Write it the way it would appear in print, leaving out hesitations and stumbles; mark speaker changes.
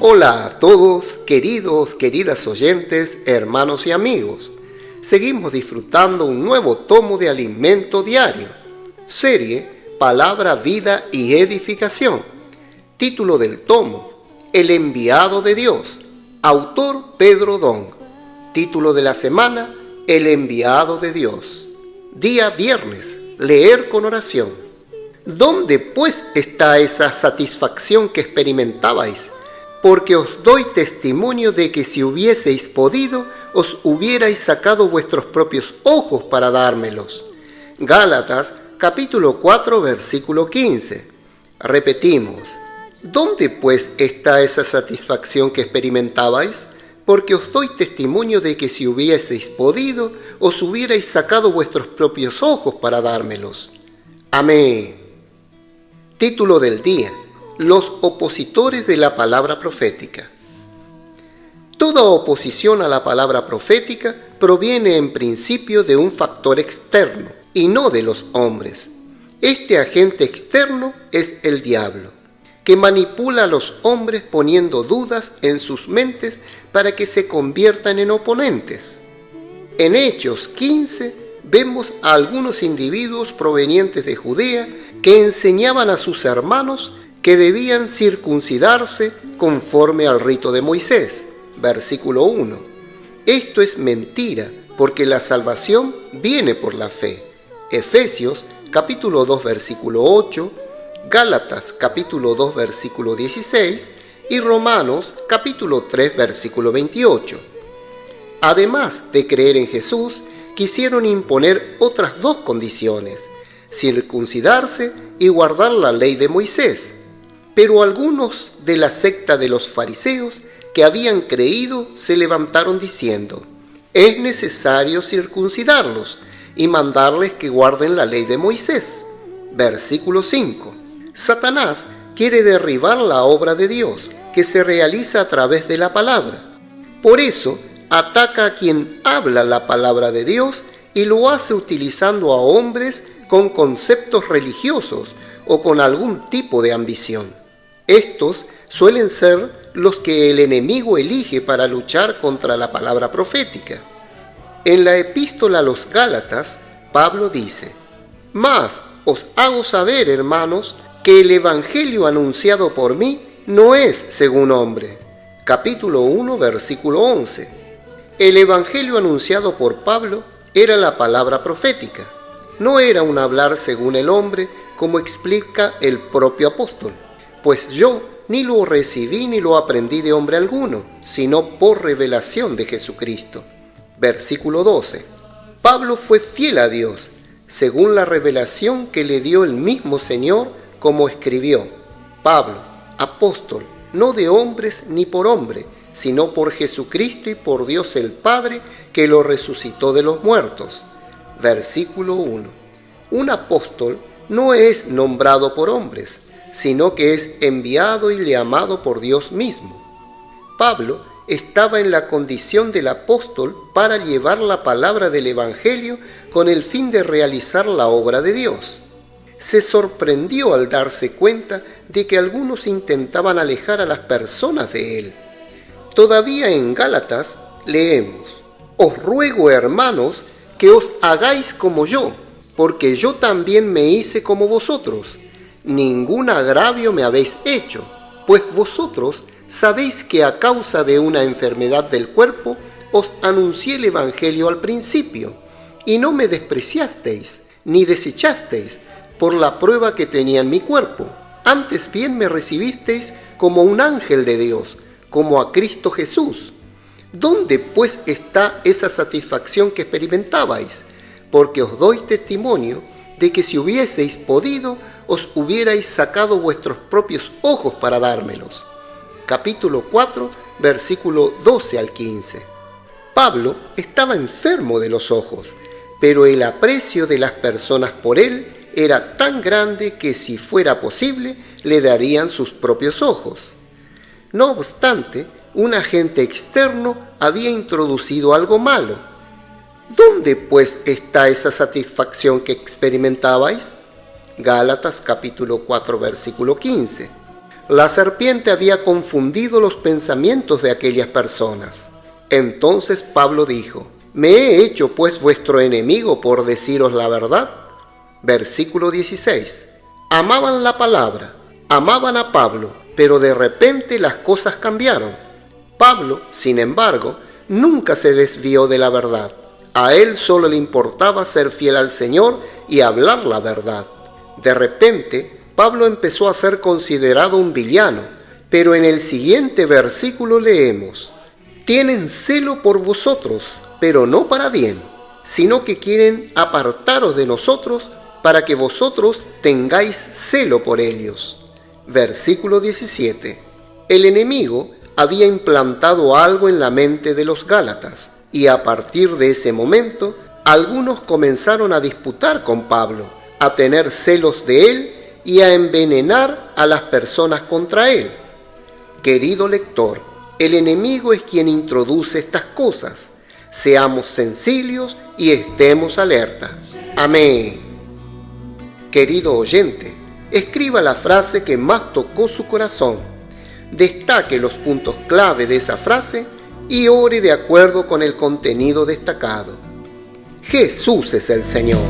Speaker 1: Hola a todos, queridas oyentes, hermanos y amigos. Seguimos disfrutando un nuevo tomo de alimento diario. Serie Palabra, Vida y Edificación. Título del tomo: El enviado de Dios. Autor Pedro Dong. Título de la semana: El enviado de Dios. Día viernes. Leer con oración. ¿Dónde pues está esa satisfacción que experimentabais? Porque os doy testimonio de que si hubieseis podido, os hubierais sacado vuestros propios ojos para dármelos. Gálatas, capítulo 4, versículo 15. Repetimos: ¿dónde pues está esa satisfacción que experimentabais? Porque os doy testimonio de que si hubieseis podido, os hubierais sacado vuestros propios ojos para dármelos. Amén. Título del día: Los opositores de la palabra profética. Toda oposición a la palabra profética proviene en principio de un factor externo y no de los hombres. Este agente externo es el diablo, que manipula a los hombres poniendo dudas en sus mentes para que se conviertan en oponentes. En Hechos 15 vemos a algunos individuos provenientes de Judea que enseñaban a sus hermanos que debían circuncidarse conforme al rito de Moisés. Versículo 1. Esto es mentira, porque la salvación viene por la fe. Efesios capítulo 2 versículo 8, Gálatas capítulo 2 versículo 16 y Romanos capítulo 3 versículo 28. Además de creer en Jesús, quisieron imponer otras dos condiciones: circuncidarse y guardar la ley de Moisés. Pero algunos de la secta de los fariseos que habían creído se levantaron diciendo: es necesario circuncidarlos y mandarles que guarden la ley de Moisés. Versículo 5. Satanás quiere derribar la obra de Dios, que se realiza a través de la palabra. Por eso ataca a quien habla la palabra de Dios y lo hace utilizando a hombres con conceptos religiosos o con algún tipo de ambición. Estos suelen ser los que el enemigo elige para luchar contra la palabra profética. En la epístola a los Gálatas, Pablo dice: «Mas os hago saber, hermanos, que el evangelio anunciado por mí no es según hombre». Capítulo 1, versículo 11. El evangelio anunciado por Pablo era la palabra profética. No era un hablar según el hombre, como explica el propio apóstol. Pues yo ni lo recibí ni lo aprendí de hombre alguno, sino por revelación de Jesucristo. Versículo 12. Pablo fue fiel a Dios, según la revelación que le dio el mismo Señor, como escribió: Pablo, apóstol, no de hombres ni por hombre, sino por Jesucristo y por Dios el Padre, que lo resucitó de los muertos. Versículo 1. Un apóstol no es nombrado por hombres, sino que es enviado y llamado por Dios mismo. Pablo estaba en la condición del apóstol para llevar la palabra del Evangelio con el fin de realizar la obra de Dios. Se sorprendió al darse cuenta de que algunos intentaban alejar a las personas de él. Todavía en Gálatas leemos: «Os ruego, hermanos, que os hagáis como yo, porque yo también me hice como vosotros. Ningún agravio me habéis hecho, pues vosotros sabéis que a causa de una enfermedad del cuerpo os anuncié el evangelio al principio, y no me despreciasteis, ni desechasteis por la prueba que tenía en mi cuerpo. Antes bien me recibisteis como un ángel de Dios, como a Cristo Jesús. ¿Dónde pues está esa satisfacción que experimentabais? Porque os doy testimonio de que si hubieseis podido, os hubierais sacado vuestros propios ojos para dármelos». Capítulo 4, versículo 12 al 15. Pablo estaba enfermo de los ojos, pero el aprecio de las personas por él era tan grande que si fuera posible, le darían sus propios ojos. No obstante, un agente externo había introducido algo malo. ¿Dónde pues está esa satisfacción que experimentabais? Gálatas capítulo 4 versículo 15. La serpiente había confundido los pensamientos de aquellas personas. Entonces Pablo dijo: ¿me he hecho pues vuestro enemigo por deciros la verdad? Versículo 16. Amaban la palabra, amaban a Pablo, pero de repente las cosas cambiaron. Pablo, sin embargo, nunca se desvió de la verdad. A él solo le importaba ser fiel al Señor y hablar la verdad. De repente, Pablo empezó a ser considerado un villano, pero en el siguiente versículo leemos: tienen celo por vosotros, pero no para bien, sino que quieren apartaros de nosotros para que vosotros tengáis celo por ellos. Versículo 17. El enemigo había implantado algo en la mente de los gálatas, y a partir de ese momento, algunos comenzaron a disputar con Pablo, a tener celos de él y a envenenar a las personas contra él. Querido lector, el enemigo es quien introduce estas cosas. Seamos sencillos y estemos alerta. Amén. Querido oyente, escriba la frase que más tocó su corazón. Destaque los puntos clave de esa frase y ore de acuerdo con el contenido destacado. Jesús es el Señor.